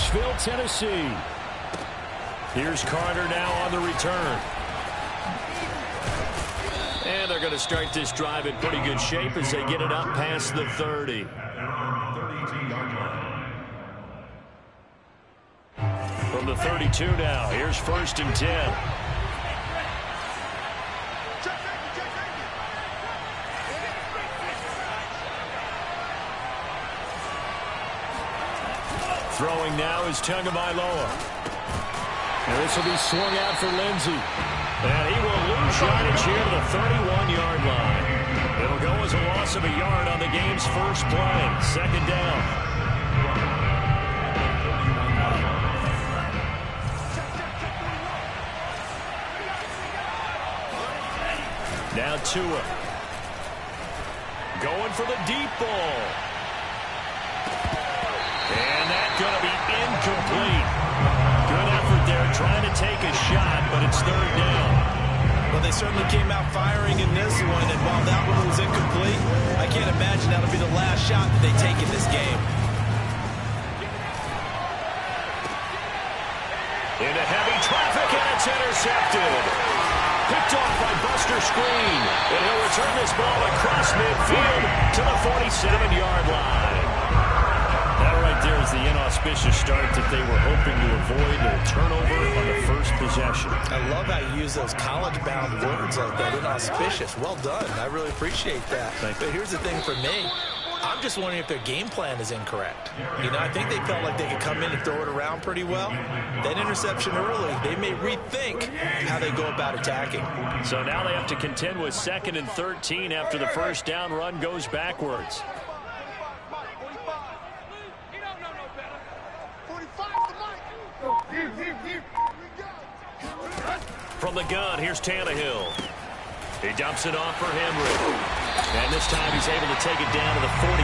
Nashville, Tennessee. Here's Carter now on the return. And they're going to start this drive in pretty good shape as they get it up past the 30. From the 32 now, here's 1st and 10. Throwing now is Tagovailoa. And this will be swung out for Lindsey. And he will lose yardage here to the 31-yard line. It'll go as a loss of a yard on the game's first play. 2nd down. Now Tua. Going for the deep ball. And that's going to be incomplete. Good effort there trying to take a shot, but it's 3rd down. Well, they certainly came out firing in this one, and while that one was incomplete, I can't imagine that'll be the last shot that they take in this game. Into heavy traffic, and it's intercepted. Picked off by Buster Screen, and he'll return this ball across midfield to the 47-yard line. That right there is the inauspicious start that they were hoping to avoid, a turnover on the first possession. I love how you use those college-bound words like that, inauspicious. Well done. I really appreciate that. But here's the thing for me. I'm just wondering if their game plan is incorrect. You know, I think they felt like they could come in and throw it around pretty well. That interception early, they may rethink how they go about attacking. So now they have to contend with 2nd and 13 after the first down run goes backwards. From the gun, here's Tannehill. He dumps it off for Henry. And this time he's able to take it down to the 42.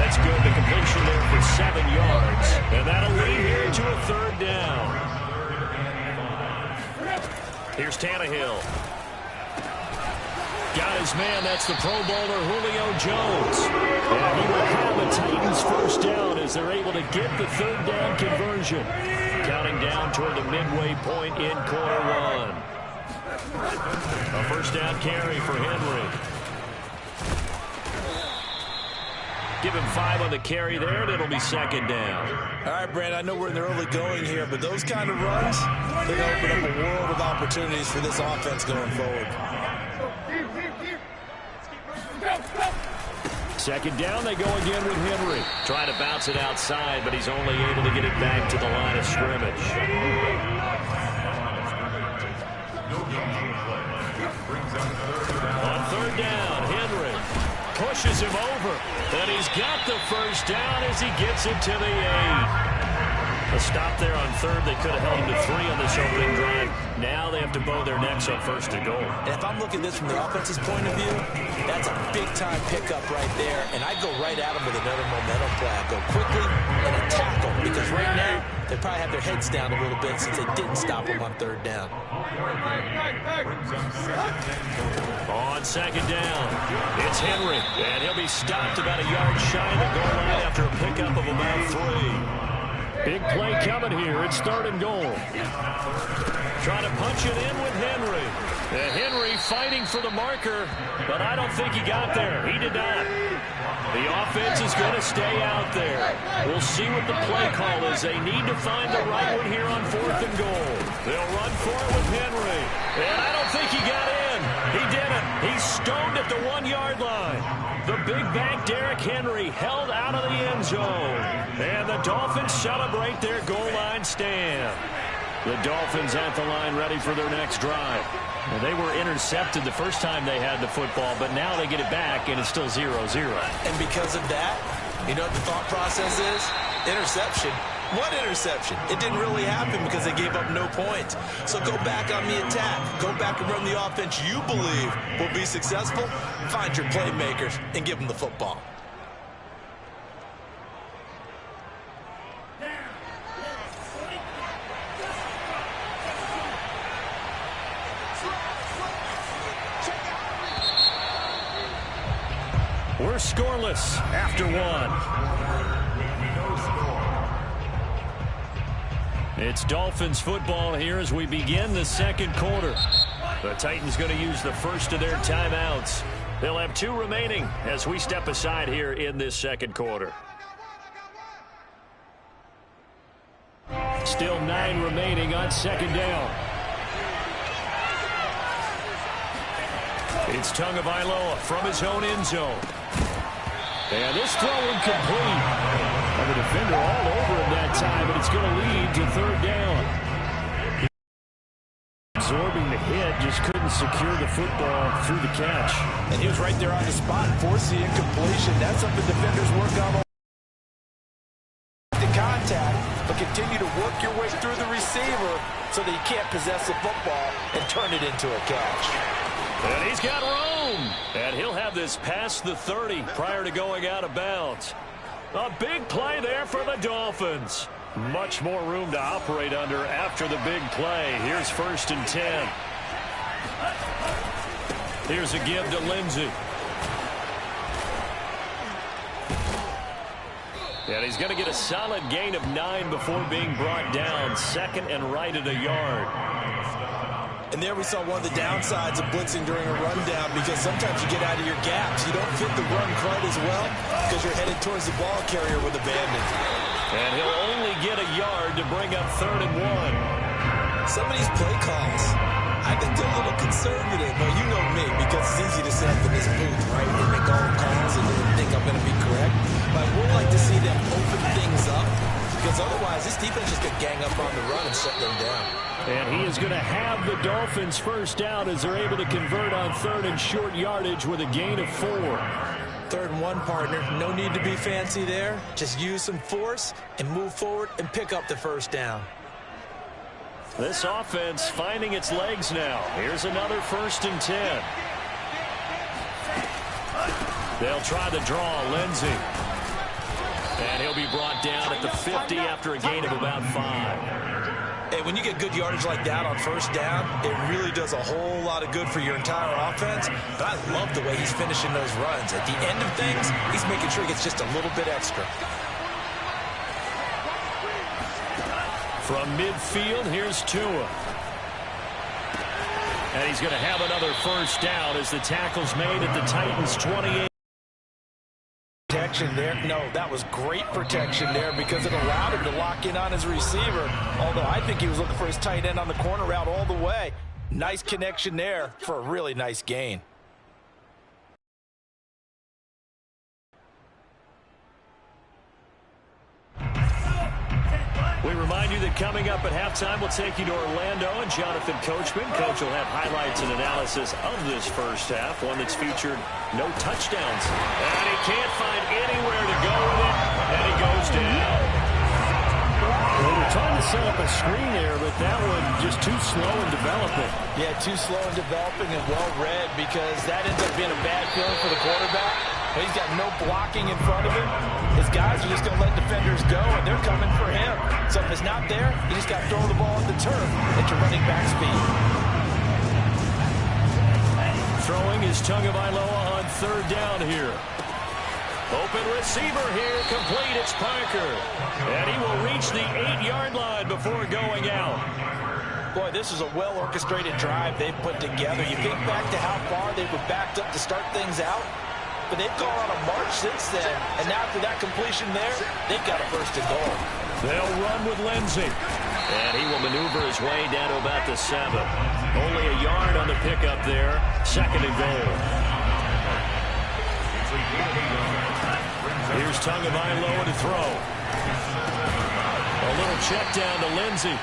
That's good. The completion there for 7 yards. And that'll lead here to a 3rd down. Here's Tannehill. Got his man. That's the Pro Bowler Julio Jones. And he will have the Titans first down as they're able to get the 3rd down conversion. Counting down toward the midway point in quarter 1. A first down carry for Henry. Give him 5 on the carry there, and it'll be 2nd down. All right, Brand, I know we're in the early going here, but those kind of runs, they're going to open up a world of opportunities for this offense going forward. 2nd down, they go again with Henry. Trying to bounce it outside, but he's only able to get it back to the line of scrimmage. On 3rd down, Henry pushes him over, and he's got the first down as he gets it to the 8. A stop there on 3rd. They could have held him to 3 on this opening drive. Now they have to bow their necks on 1st and goal. And if I'm looking at this from the offense's point of view, that's a big-time pickup right there, and I'd go right at him with another momentum play. I'd go quickly and attack them, because right now they probably have their heads down a little bit since they didn't stop him on 3rd down. On 2nd down, it's Henry, and he'll be stopped about a yard shy of the goal line after a pickup of about 3. Big play coming here. It's 3rd and goal. Trying to punch it in with Henry. Henry fighting for the marker, but I don't think he got there. He did not. The offense is going to stay out there. We'll see what the play call is. They need to find the right one here on 4th and goal. They'll run for it with Henry. And I don't think he got in. He didn't. He's stoned at the 1-yard line. The big back Derrick Henry held out of the end zone. And the Dolphins celebrate their goal line stand. The Dolphins at the line ready for their next drive. And they were intercepted the first time they had the football, but now they get it back, and it's still 0-0. And because of that, you know what the thought process is? Interception. What interception? It didn't really happen because they gave up no points. So go back on the attack. Go back and run the offense you believe will be successful. Find your playmakers and give them the football. We're scoreless after 1. It's Dolphins football here as we begin the second quarter. The Titans going to use the first of their timeouts. They'll have 2 remaining as we step aside here in this second quarter. Still 9 remaining on second down. It's Tagovailoa from his own end zone. And this throw incomplete. And the defender all over him that time, but it's going to lead to third down. Absorbing the hit, just couldn't secure the football through the catch. And he was right there on the spot, forcing the incompletion. That's something defenders work on all the contact, but continue to work your way through the receiver so that you can't possess the football and turn it into a catch. And he's got room. And he'll have this past the 30 prior to going out of bounds. A big play there for the Dolphins. Much more room to operate under after the big play. Here's 1st and 10. Here's a give to Lindsey. And he's going to get a solid gain of 9 before being brought down. 2nd and right at a yard. And there we saw one of the downsides of blitzing during a rundown, because sometimes you get out of your gaps. You don't fit the run quite as well because you're headed towards the ball carrier with abandon. And he'll only get a yard to bring up 3rd and 1. Some of these play calls, I think they're a little conservative. But you know me, because it's easy to sit up in this booth, right, and make all the calls and think I'm going to be correct. But I would like to see them open things up, because otherwise this defense just could gang up on the run and shut them down. And he is going to have the Dolphins first down as they're able to convert on 3rd and short yardage with a gain of 4. 3rd and 1, partner. No need to be fancy there. Just use some force and move forward and pick up the first down. This offense finding its legs now. Here's another 1st and 10. They'll try the draw, Lindsey. And he'll be brought down at the 50 after a gain of about 5. Hey, when you get good yardage like that on first down, it really does a whole lot of good for your entire offense. But I love the way he's finishing those runs. At the end of things, he's making sure he gets just a little bit extra. From midfield, here's Tua. And he's going to have another first down as the tackle's made at the Titans' 28. Protection there. No, that was great protection there because it allowed him to lock in on his receiver. Although I think he was looking for his tight end on the corner route all the way. Nice connection there for a really nice gain. We remind you that coming up at halftime, we'll take you to Orlando and Jonathan Coachman. Coach will have highlights and analysis of this first half, one that's featured no touchdowns. And he can't find anywhere to go with it, and he goes down. Well, we're trying to set up a screen there, but that one just too slow in developing. Yeah, too slow in developing and well read, because that ends up being a bad feeling for the quarterback. But he's got no blocking in front of him. His guys are just going to let defenders go, and they're coming for him. So if it's not there, you just got to throw the ball at the turf at your running back speed. Throwing is Tagovailoa on 3rd down here. Open receiver here, complete. It's Parker. And he will reach the 8-yard line before going out. Boy, this is a well-orchestrated drive they've put together. You think back to how far they were backed up to start things out. But they've gone on a march since then. And now after that completion there, they've got a 1st and goal. They'll run with Lindsey. And he will maneuver his way down to about the 7. Only a yard on the pickup there. 2nd and goal. Here's Tagovailoa to throw. A little check down to Lindsey.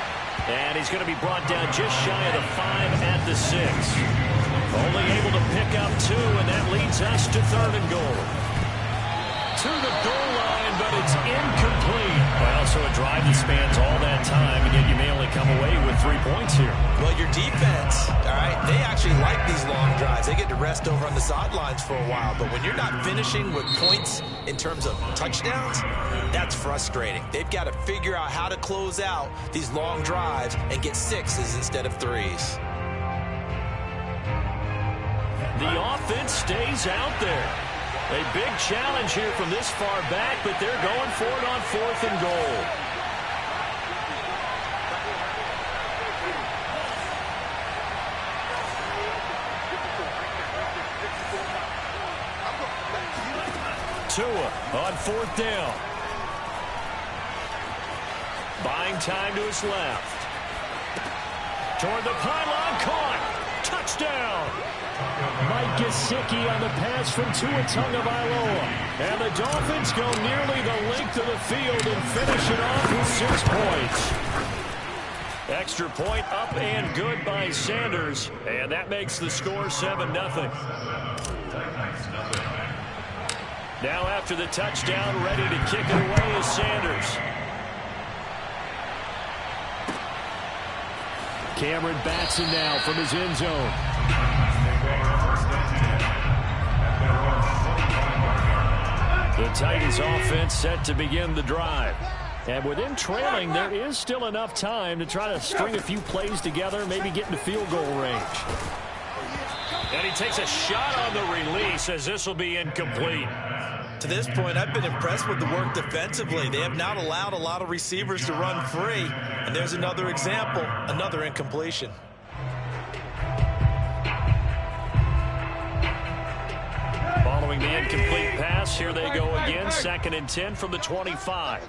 And he's going to be brought down just shy of the 5 at the 6. Only able to pick up 2, and that leads us to 3rd and goal. To the goal line, but it's incomplete. Well, so a drive that spans all that time, and yet you may only come away with 3 points here. Well, your defense, all right, they actually like these long drives. They get to rest over on the sidelines for a while. But when you're not finishing with points in terms of touchdowns, that's frustrating. They've got to figure out how to close out these long drives and get 6s instead of 3s. The offense stays out there. A big challenge here from this far back, but they're going for it on 4th and goal. Tua on 4th down. Buying time to his left. Toward the pylon, caught. Touchdown. Mike Gesicki on the pass from Tua Tagovailoa. And the Dolphins go nearly the length of the field and finish it off with 6 points. Extra point up and good by Sanders. And that makes the score 7-0. Now after the touchdown, ready to kick it away is Sanders. Cameron Batson now from his end zone. The Titans offense set to begin the drive. And with him trailing, there is still enough time to try to string a few plays together, maybe get into field goal range. And he takes a shot on the release as this will be incomplete. To this point, I've been impressed with the work defensively. They have not allowed a lot of receivers to run free. And there's another example, another incompletion. Following the incomplete pass, here they go again. 2nd and 10 from the 25.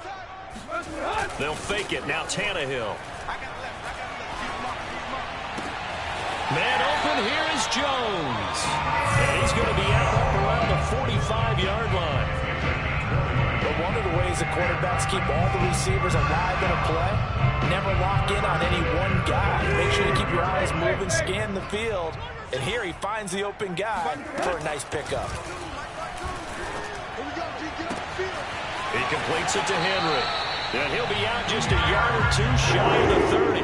They'll fake it. Now Tannehill. Man open, here is Jones. And he's going to be out up around the 45-yard line. But one of the ways the quarterbacks keep all the receivers alive in a play, never lock in on any one guy. Make sure you keep your eyes moving, scan the field. And here he finds the open guy for a nice pickup. He completes it to Henry. And he'll be out just a yard or two shy of the 30.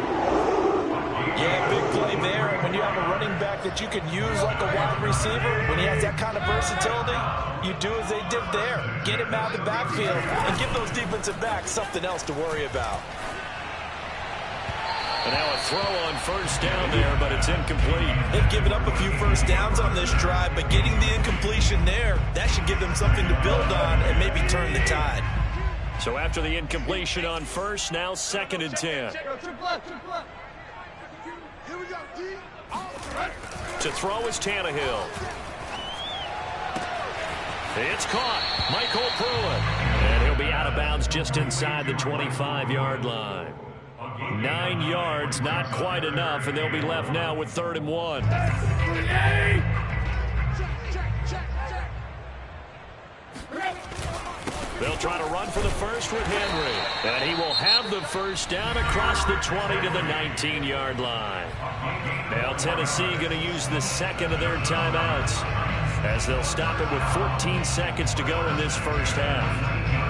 Yeah, big play there. And when you have a running back that you can use like a wide receiver, when he has that kind of versatility, you do as they did there. Get him out of the backfield and give those defensive backs something else to worry about. And now a throw on 1st down there, but it's incomplete. They've given up a few first downs on this drive, but getting the incompletion there, that should give them something to build on and maybe turn the tide. So after the incompletion on 1st, now 2nd and 10. To throw is Tannehill. It's caught. Michael Pruitt. And he'll be out of bounds just inside the 25-yard line. 9 yards, not quite enough, and they'll be left now with 3rd and 1. They'll try to run for the first with Henry. And he will have the first down across the 20 to the 19-yard line. Now Tennessee going to use the 2nd of their timeouts as they'll stop it with 14 seconds to go in this first half.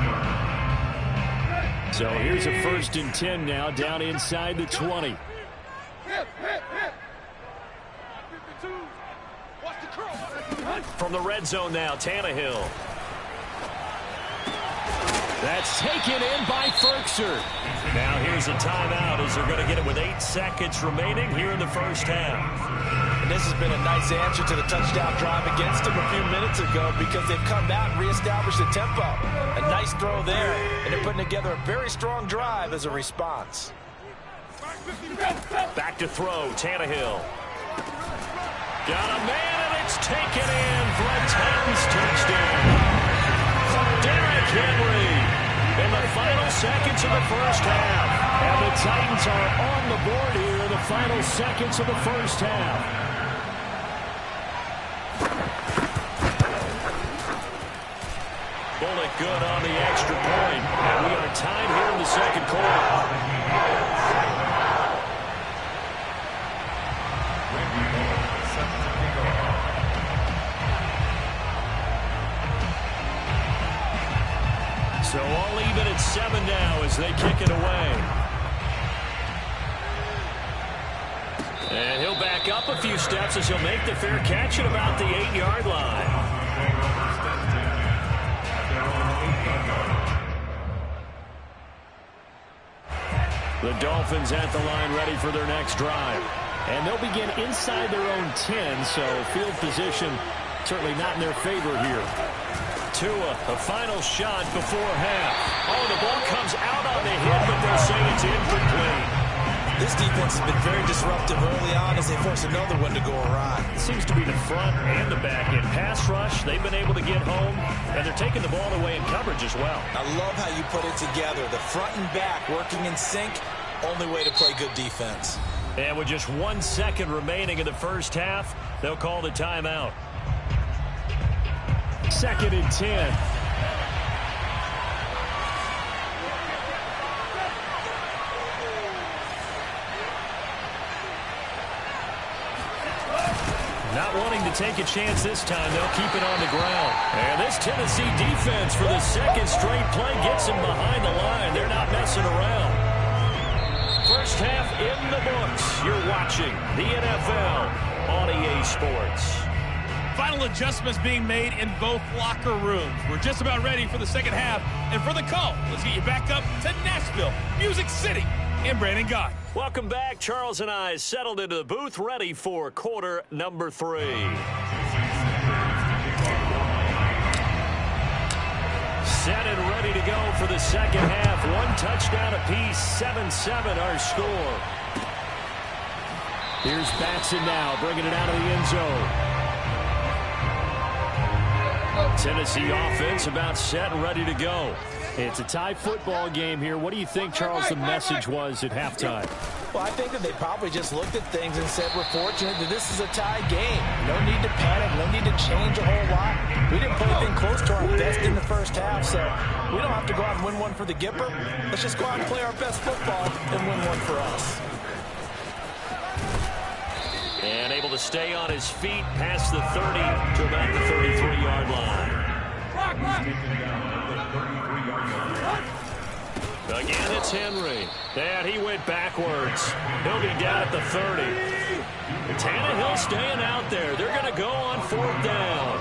So here's a 1st and 10 now down inside the 20. From the red zone now, Tannehill. That's taken in by Ferkser. Now here's a timeout as they're going to get it with 8 seconds remaining here in the first half. And this has been a nice answer to the touchdown drive against them a few minutes ago because they've come out and reestablished the tempo. A nice throw there, and they're putting together a very strong drive as a response. Back to throw, Tannehill. Got a man, and it's taken in for a Titans touchdown. Derrick Henry in the final seconds of the first half. And the Titans are on the board here in the final seconds of the first half. Bullock good on the extra point. And we are tied here in the second quarter. So all even at 7 now as they kick it away. And he'll back up a few steps as he'll make the fair catch at about the 8-yard line. The Dolphins at the line ready for their next drive. And they'll begin inside their own 10, so field position certainly not in their favor here. Tua, a final shot before half. Oh, the ball comes out on the hit, but they'll say it's incomplete. This defense has been very disruptive early on as they force another one to go awry. It seems to be the front and the back end. Pass rush, they've been able to get home, and they're taking the ball away in coverage as well. I love how you put it together. The front and back working in sync, only way to play good defense. And with just 1 second remaining in the first half, they'll call the timeout. 2nd and 10. Not wanting to take a chance this time, they'll keep it on the ground. And this Tennessee defense for the second straight play gets them behind the line. They're not messing around. First half in the books. You're watching the NFL on EA Sports. Final adjustments being made in both locker rooms. We're just about ready for the second half. And for the call, let's get you back up to Nashville, Music City, and Brandon Guy. Welcome back. Charles and I settled into the booth, ready for quarter number 3. Set and ready to go for the second half. 1 touchdown apiece, 7-7 our score. Here's Batson now, bringing it out of the end zone. Tennessee offense about set and ready to go. It's a tie football game here. What do you think, Charles, the message was at halftime? Well, I think that they probably just looked at things and said, we're fortunate that this is a tie game. No need to panic, no need to change a whole lot. We didn't play anything close to our best in the first half, so we don't have to go out and win one for the Gipper. Let's just go out and play our best football and win one for us. And able to stay on his feet past the 30 to about the 33-yard line. Again, it's Henry. And he went backwards. He'll be down at the 30. Tannehill staying out there. They're going to go on 4th down.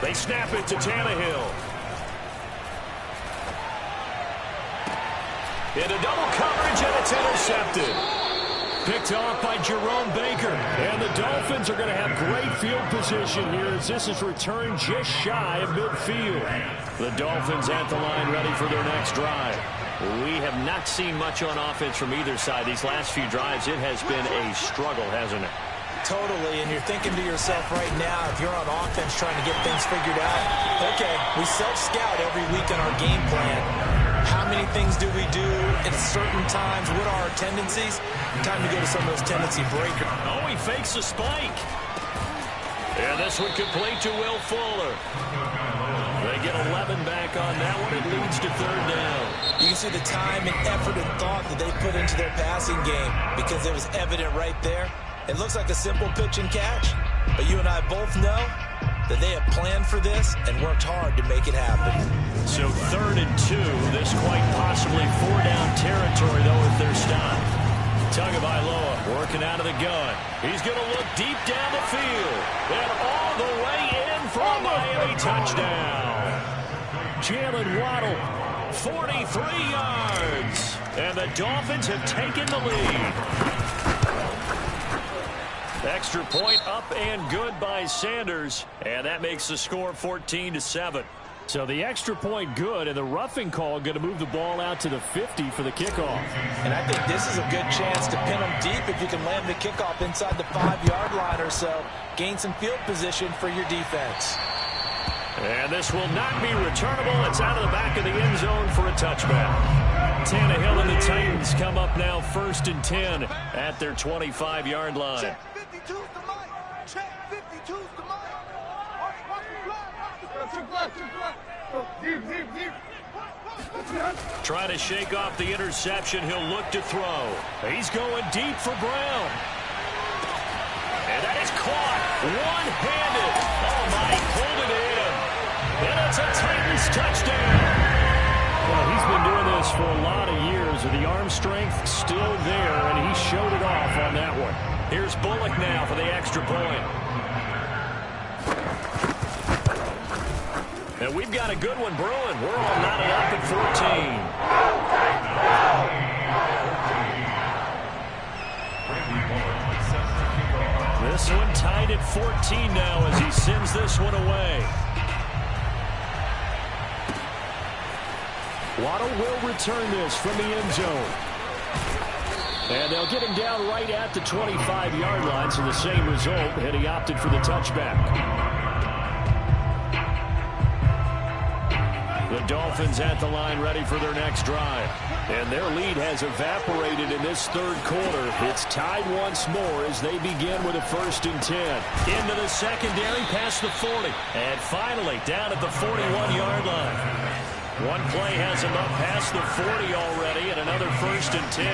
They snap it to Tannehill. Into double coverage, and it's intercepted. Picked off by Jerome Baker. And the Dolphins are going to have great field position here as this is returned just shy of midfield. The Dolphins at the line ready for their next drive. We have not seen much on offense from either side. These last few drives, it has been a struggle, hasn't it? Totally, and you're thinking to yourself right now, if you're on offense trying to get things figured out, okay, we self-scout every week on our game plan. How many things do we do at certain times? What are our tendencies? Time to go to some of those tendency breakers. Oh, he fakes a spike. And this one complete to Will Fuller. They get 11 back on that one. It leads to 3rd down. You can see the time and effort and thought that they put into their passing game because it was evident right there. It looks like a simple pitch and catch, but you and I both know that they have planned for this and worked hard to make it happen. So 3rd and 2. This quite possibly 4-down territory, though, if they're stopped. Tagovailoa working out of the gun. He's going to look deep down the field. And all the way in for a Miami touchdown. Jalen Waddle, 43 yards. And the Dolphins have taken the lead. Extra point up and good by Sanders. And that makes the score 14-7. So the extra point good, and the roughing call going to move the ball out to the 50 for the kickoff. And I think this is a good chance to pin them deep if you can land the kickoff inside the 5-yard line or so. Gain some field position for your defense. And this will not be returnable. It's out of the back of the end zone for a touchback. Tannehill and the Titans come up now 1st and 10 at their 25-yard line. Check 52's the mic. Check 52's the mic. Trying to shake off the interception. He'll look to throw. He's going deep for Brown. And that is caught one-handed. Oh, my, pulled it in. And it's a Titans touchdown. Well, he's been doing this for a lot of years. The arm strength still there, and he showed it off on that one. Here's Bullock now for the extra point. And we've got a good one brewing. We're all knotted up at 14. This one tied at 14 now as he sends this one away. Waddle will return this from the end zone. And they'll get him down right at the 25-yard line, so the same result, and he opted for the touchback. The Dolphins at the line ready for their next drive. And their lead has evaporated in this third quarter. It's tied once more as they begin with a 1st and 10. Into the secondary past the 40. And finally down at the 41-yard line. One play has him up past the 40 already and another 1st and 10.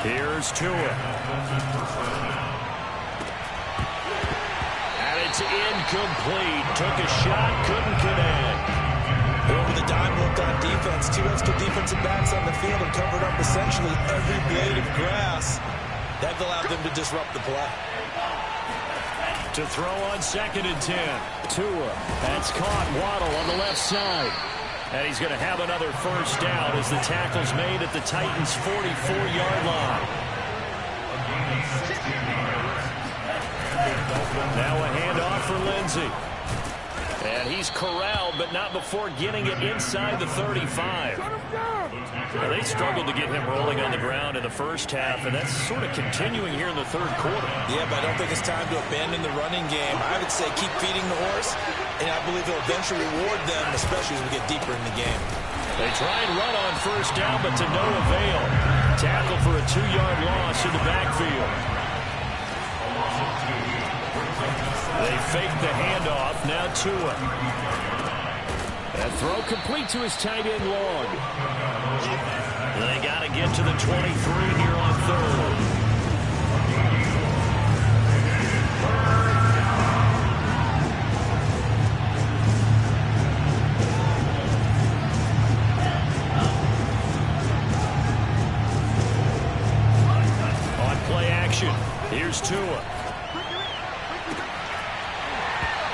Here's Tua. And it's incomplete. Took a shot, couldn't connect. Over the dime look on defense. 2 extra defensive backs on the field and covered up essentially every blade of grass. That allowed them to disrupt the play. To throw on 2nd and 10. Tua. That's caught. Waddle on the left side. And he's going to have another 1st down as the tackle's made at the Titans' 44-yard line. Now a handoff for Lindsey. And he's corralled, but not before getting it inside the 35. Well, they struggled to get him rolling on the ground in the first half, and that's sort of continuing here in the third quarter. Yeah, but I don't think it's time to abandon the running game. I would say keep feeding the horse, and I believe he'll eventually reward them, especially as we get deeper in the game. They try and run on 1st down, but to no avail. Tackle for a 2-yard loss in the backfield. They fake the handoff. Now Tua. That throw complete to his tight end Long. They got to get to the 23 here on 3rd. On play action, here's Tua.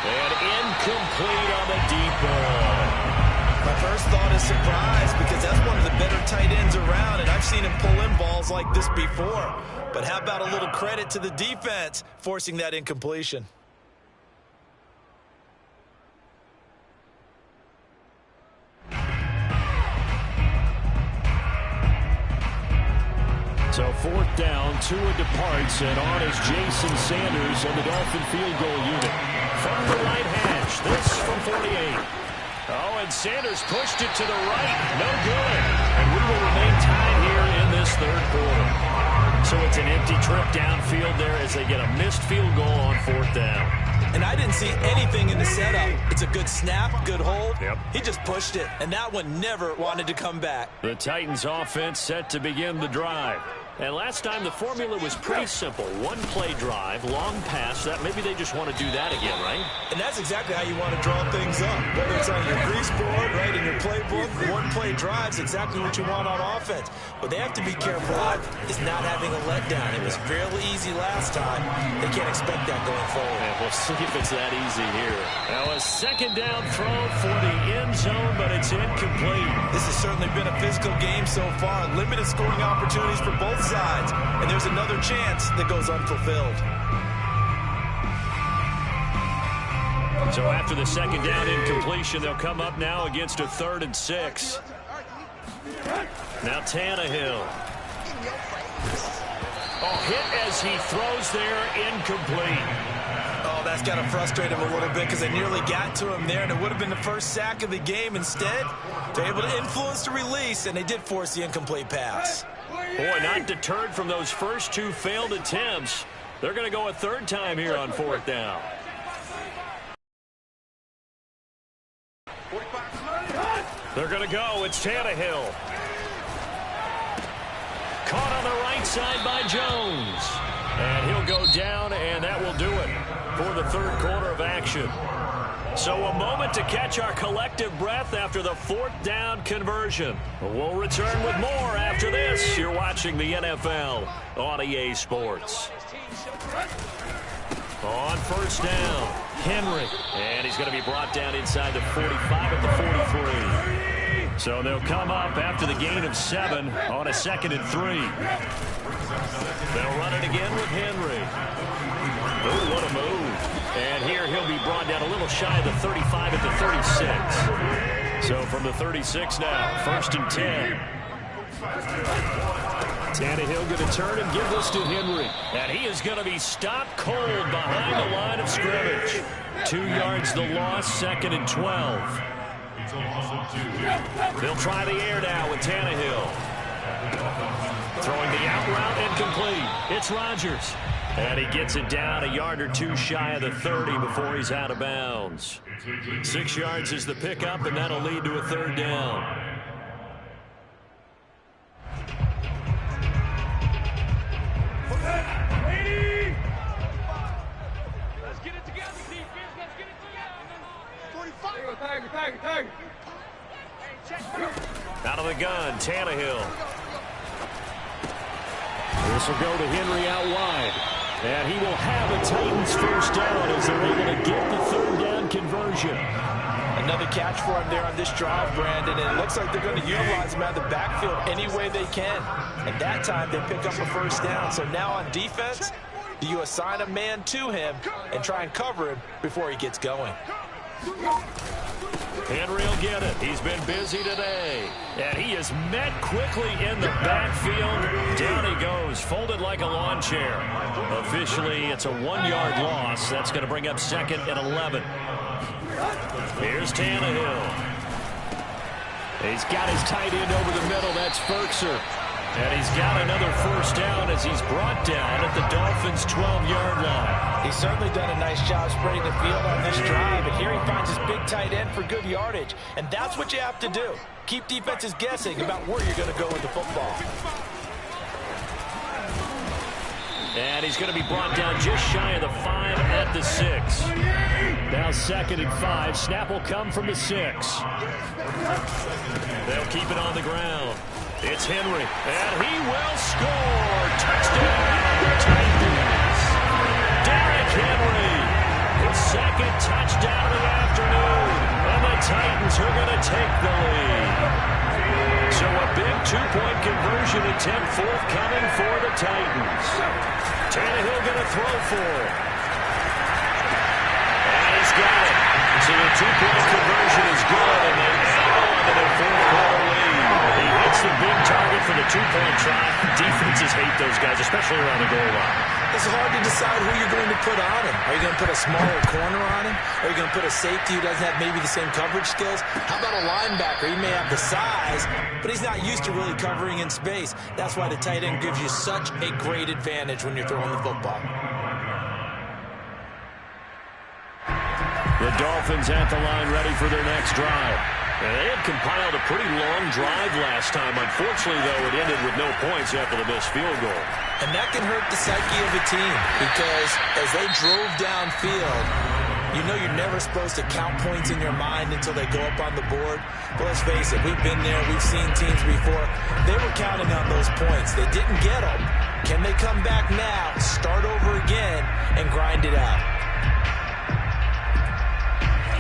And incomplete on the deep ball. My first thought is surprise because that's one of the better tight ends around, and I've seen him pull in balls like this before. But how about a little credit to the defense forcing that incompletion? So 4th down, Tua departs, and on is Jason Sanders on the Dolphin field goal unit. From the right hash, this from 48. Oh, and Sanders pushed it to the right. No good. And we will remain tied here in this third quarter. So it's an empty trip downfield there as they get a missed field goal on 4th down. And I didn't see anything in the setup. It's a good snap, good hold. Yep. He just pushed it, and that one never wanted to come back. The Titans offense set to begin the drive. And last time the formula was pretty simple. One play drive, long pass. That maybe they just want to do that again, right? And that's exactly how you want to draw things up. Whether it's on your grease board, right, in your playbook, one play drive's exactly what you want on offense. What they have to be careful of is not having a letdown. It was fairly easy last time. They can't expect that going forward. Yeah, we'll see if it's that easy here. Now a 2nd down throw for the end zone, but it's incomplete. This has certainly been a physical game so far. Limited scoring opportunities for both sides, and there's another chance that goes unfulfilled. So after the 2nd down incompletion, they'll come up now against a 3rd and 6. Now Tannehill. Oh, hit as he throws there, incomplete. Oh, that's got to frustrate him a little bit because they nearly got to him there, and it would have been the first sack of the game. Instead, they're able to influence the release, and they did force the incomplete pass. Boy, not deterred from those first 2 failed attempts. They're going to go a 3rd time here on 4th down. They're going to go. It's Tannehill. Caught on the right side by Jones. And he'll go down, and that will do it for the third quarter of action. So a moment to catch our collective breath after the 4th down conversion. We'll return with more after this. You're watching the NFL on EA Sports. On 1st down, Henry. And he's going to be brought down inside the 45 at the 43. So they'll come up after the gain of 7 on a 2nd and 3. They'll run it again with Henry. Oh, what a move. And here he'll be brought down a little shy of the 35 at the 36. So from the 36 now, 1st and 10. Tannehill going to turn and give this to Henry. And he is going to be stopped cold behind the line of scrimmage. 2 yards the loss, 2nd and 12. They'll try the air now with Tannehill. Throwing the out route incomplete. It's Rodgers. And he gets it down a yard or 2 shy of the 30 before he's out of bounds. 6 yards is the pickup, and that'll lead to a 3rd down. Out of the gun, Tannehill. This will go to Henry out wide. And he will have a Titans first down as they're able to get the 3rd down conversion. Another catch for him there on this drive, Brandon, and it looks like they're going to utilize him out of the backfield any way they can. And that time they pick up a first down. So now on defense, do you assign a man to him and try and cover him before he gets going? Henry will get it. He's been busy today. And he is met quickly in the backfield. Down he goes, folded like a lawn chair. Officially, it's a 1-yard loss. That's going to bring up 2nd and 11. Here's Tannehill. He's got his tight end over the middle. That's Firkser. And he's got another first down as he's brought down at the Dolphins' 12-yard line. He's certainly done a nice job spreading the field on this drive, and here he finds his big tight end for good yardage. And that's what you have to do. Keep defenses guessing about where you're going to go with the football. And he's going to be brought down just shy of the 5 at the 6. Now 2nd and 5. Snap will come from the 6. They'll keep it on the ground. It's Henry, and he will score. Touchdown, Titans. Derrick Henry, his 2nd touchdown of the afternoon. And the Titans are going to take the lead. So a big 2-point conversion attempt forthcoming for the Titans. Tannehill going to throw for it. And he's got it. So the 2-point conversion is good, and they add on to their 4th-quarter lead. He hits the big target for the 2-point try. Defenses hate those guys, especially around the goal line. It's hard to decide who you're going to put on him. Are you going to put a smaller corner on him? Are you going to put a safety who doesn't have maybe the same coverage skills? How about a linebacker? He may have the size, but he's not used to really covering in space. That's why the tight end gives you such a great advantage when you're throwing the football. The Dolphins at the line ready for their next drive. And they had compiled a pretty long drive last time. Unfortunately, though, it ended with no points after the missed field goal. And that can hurt the psyche of a team because as they drove downfield, you know you're never supposed to count points in your mind until they go up on the board. But let's face it, we've been there. We've seen teams before. They were counting on those points. They didn't get them. Can they come back now, start over again, and grind it out?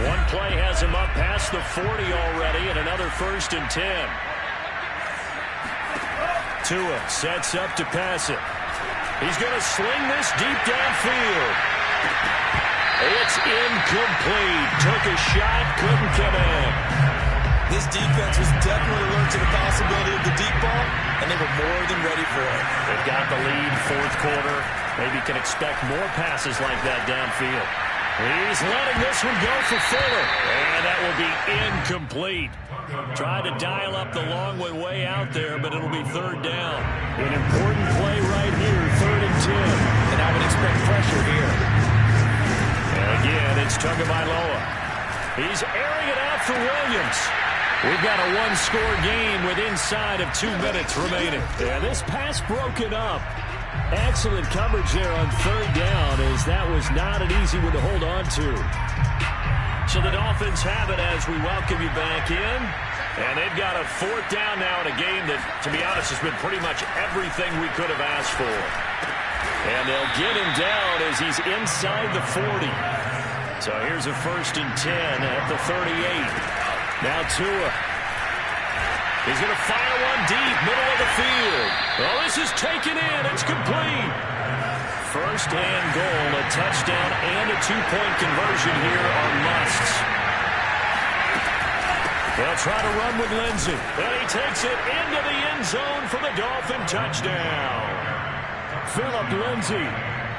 One play has him up past the 40 already, and another 1st and 10. Tua sets up to pass it. He's going to sling this deep downfield. It's incomplete. Took a shot, couldn't come in. This defense was definitely alert to the possibility of the deep ball, and they were more than ready for it. They've got the lead, 4th quarter. Maybe can expect more passes like that downfield. He's letting this one go for Fuller, and that will be incomplete. Tried to dial up the long one way out there, but it'll be 3rd down. An important play right here, 3rd and 10. And I would expect pressure here. And again, it's Tagovailoa. He's airing it out for Williams. We've got a 1-score game with inside of 2 minutes remaining. And this pass broken up. Excellent coverage there on 3rd down, as that was not an easy one to hold on to. So the Dolphins have it as we welcome you back in. And they've got a 4th down now in a game that, to be honest, has been pretty much everything we could have asked for. And they'll get him down as he's inside the 40. So here's a 1st and 10 at the 38. Now Tua. He's going to fire one deep, middle of the field. Oh, this is taken in. It's complete. 1st and goal, a touchdown and a 2-point conversion here are musts. They'll try to run with Lindsay. And he takes it into the end zone for the Dolphin touchdown. Phillip Lindsay.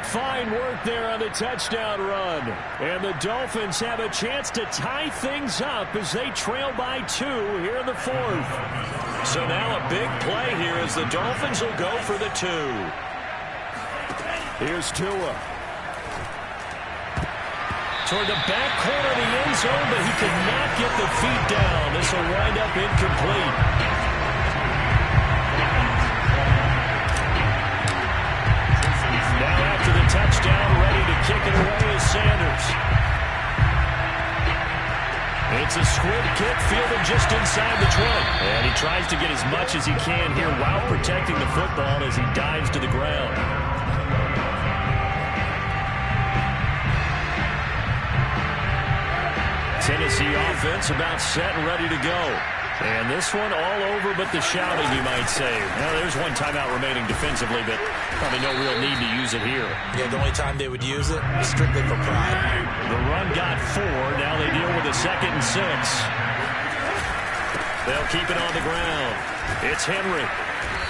Fine work there on the touchdown run. And the Dolphins have a chance to tie things up as they trail by 2 here in the 4th. So now a big play here as the Dolphins will go for the 2. Here's Tua. Toward the back corner of the end zone, but he could not get the feet down. This will wind up incomplete. Now after the touchdown, ready to kick it away is Sanders. It's a squib kick fielded just inside the 20. And he tries to get as much as he can here while protecting the football as he dives to the ground. Tennessee offense about set and ready to go. And this one all over but the shouting, you might say. Now, there's one timeout remaining defensively, but probably no real need to use it here. Yeah, the only time they would use it is strictly for pride. The run got 4. Now they deal with a 2nd and 6. They'll keep it on the ground. It's Henry.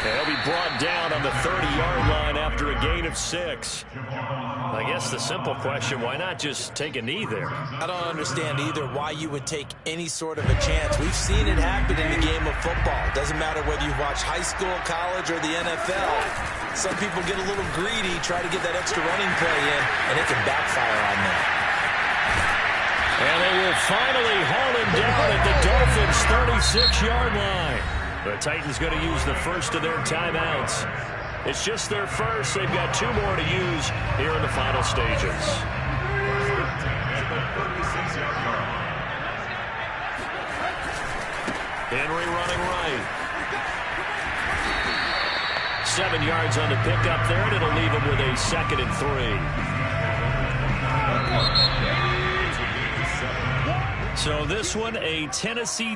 He'll be brought down on the 30-yard line after a gain of 6. I guess the simple question, why not just take a knee there? I don't understand either why you would take any sort of a chance. We've seen it happen in the game of football. Doesn't matter whether you watch high school, college, or the NFL. Some people get a little greedy, try to get that extra running play in, and it can backfire on them. And they will finally haul him down at the Dolphins' 36-yard line. The Titans going to use the first of their timeouts. It's just their first. They've got 2 more to use here in the final stages. Henry running right. 7 yards on the pickup there, and it'll leave him with a 2nd and 3. So this one, a Tennessee